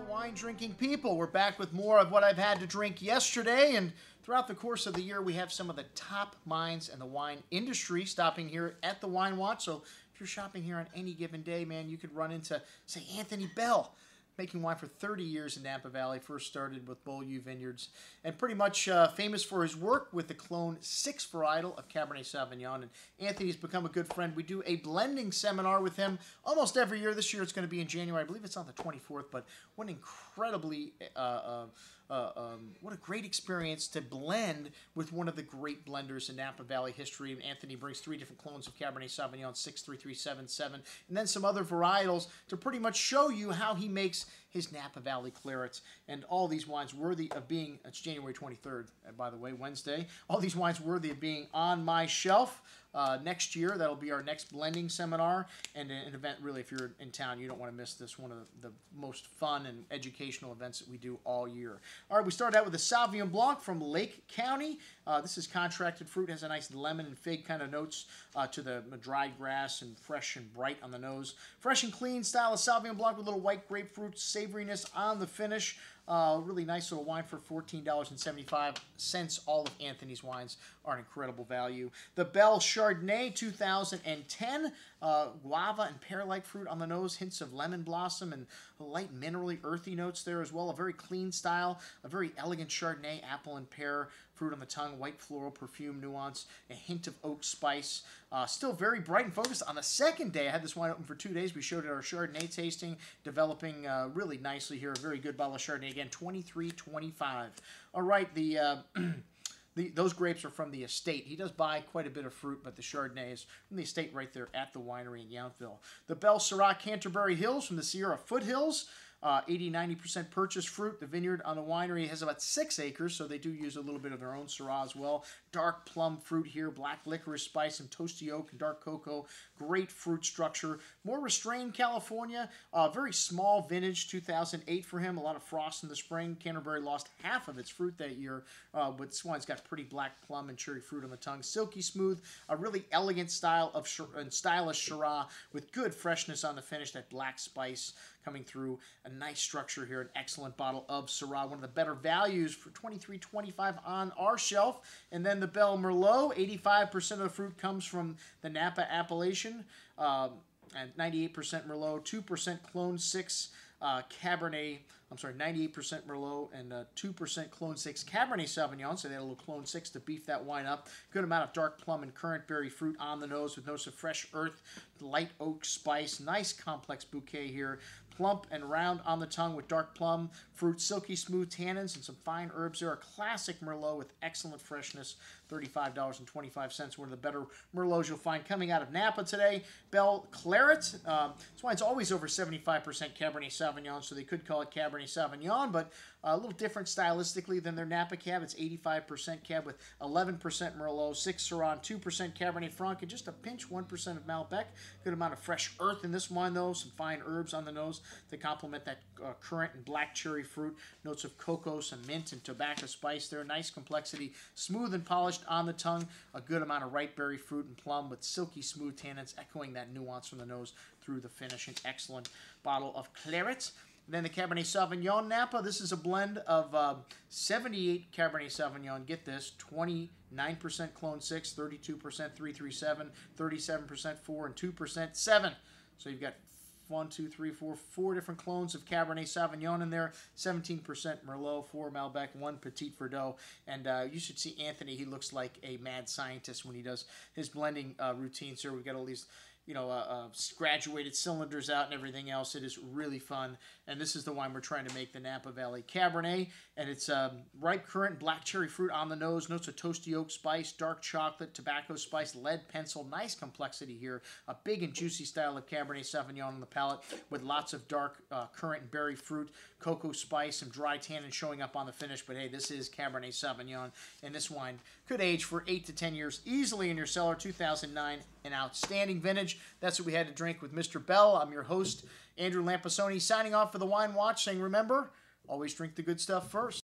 wine drinking people. We're back with more of what I've had to drink yesterday, and throughout the course of the year we have some of the top minds in the wine industry stopping here at the Wine Watch. So if you're shopping here on any given day, man, you could run into, say, Anthony Bell, making wine for 30 years in Napa Valley. First started with Beaulieu Vineyards, and pretty much famous for his work with the Clone 6 varietal of Cabernet Sauvignon. And Anthony's become a good friend. We do a blending seminar with him almost every year. This year it's going to be in January. I believe it's on the 24th, but what incredibly what a great experience to blend with one of the great blenders in Napa Valley history. And Anthony brings 3 different clones of Cabernet Sauvignon, 6, 3, 3, 7, 7, and then some other varietals to pretty much show you how he makes his Napa Valley Clarets. And all these wines worthy of being, it's January 23rd, by the way, Wednesday, all these wines worthy of being on my shelf. Next year, that'll be our next blending seminar, and an event, really, if you're in town, you don't want to miss this, one of the most fun and educational events that we do all year. All right, we started out with the Sauvignon Blanc from Lake County. This is contracted fruit, has a nice lemon and fig kind of notes to the dried grass, and fresh and bright on the nose. Fresh and clean style of Sauvignon Blanc with a little white grapefruit savoriness on the finish. Really nice little wine for $14.75. All of Anthony's wines are an incredible value. The Bell Chardonnay 2010. Guava and pear-like fruit on the nose. Hints of lemon blossom and light minerally earthy notes there as well. A very clean style. A very elegant Chardonnay. Apple and pear fruit on the tongue. White floral perfume nuance. A hint of oak spice. Still very bright and focused. On the second day, I had this wine open for 2 days. We showed it our Chardonnay tasting. Developing really nicely here. A very good bottle of Chardonnay. Again, $23.25. All right, those grapes are from the estate. He does buy quite a bit of fruit, but the Chardonnay is from the estate right there at the winery in Yountville. The Bell Syrah Canterbury Hills from the Sierra Foothills. 80-90% purchased fruit. The vineyard on the winery has about 6 acres, so they do use a little bit of their own Syrah as well. Dark plum fruit here, black licorice spice, and toasty oak and dark cocoa. Great fruit structure. More restrained California. Very small vintage, 2008 for him. A lot of frost in the spring. Canterbury lost half of its fruit that year, but this wine's got pretty black plum and cherry fruit on the tongue. Silky smooth, a really elegant style of and stylish Syrah with good freshness on the finish. That black spice coming through. A nice structure here, an excellent bottle of Syrah, one of the better values for $23.25 on our shelf. And then the Bell Merlot, 85% of the fruit comes from the Napa appellation, and 98% Merlot, 2% Clone 6 Cabernet, I'm sorry, 98% Merlot and 2% Clone 6 Cabernet Sauvignon, so they had a little Clone 6 to beef that wine up. Good amount of dark plum and currant berry fruit on the nose with notes of fresh earth, light oak spice, nice complex bouquet here. Plump and round on the tongue with dark plum, fruit, silky smooth tannins, and some fine herbs there. A classic Merlot with excellent freshness, $35.25. One of the better Merlots you'll find coming out of Napa today. Bell Claret. This wine's always over 75% Cabernet Sauvignon, so they could call it Cabernet Sauvignon, but a little different stylistically than their Napa Cab. It's 85% Cab with 11% Merlot, 6 Syrah, 2% Cabernet Franc, and just a pinch 1% of Malbec. Good amount of fresh earth in this wine, though. Some fine herbs on the nose to complement that currant and black cherry fruit. Notes of cocoa, some mint, and tobacco spice there. Nice complexity, smooth and polished on the tongue. A good amount of ripe berry fruit and plum with silky smooth tannins, echoing that nuance from the nose through the finish. An excellent bottle of Claret. Then the Cabernet Sauvignon Napa. This is a blend of 78 Cabernet Sauvignon. Get this, 29% Clone 6, 32% 337, 37% 4, and 2% 7. So you've got 4 different clones of Cabernet Sauvignon in there, 17% Merlot, 4 Malbec, 1 Petit Verdot, and you should see Anthony. He looks like a mad scientist when he does his blending routines here. We've got all these, graduated cylinders out and everything else. It is really fun, and this is the wine we're trying to make, the Napa Valley Cabernet, and it's ripe currant, black cherry fruit on the nose, notes of toasty oak spice, dark chocolate, tobacco spice, lead pencil, nice complexity here, a big and juicy style of Cabernet Sauvignon on the palate with lots of dark currant and berry fruit, cocoa spice, some dry tannin showing up on the finish, but hey, this is Cabernet Sauvignon, and this wine could age for 8 to 10 years easily in your cellar. 2009, an outstanding vintage. That's what we had to drink with Mr. Bell. I'm your host, Andrew Lampasoni, signing off for the Wine Watch, saying remember, always drink the good stuff first.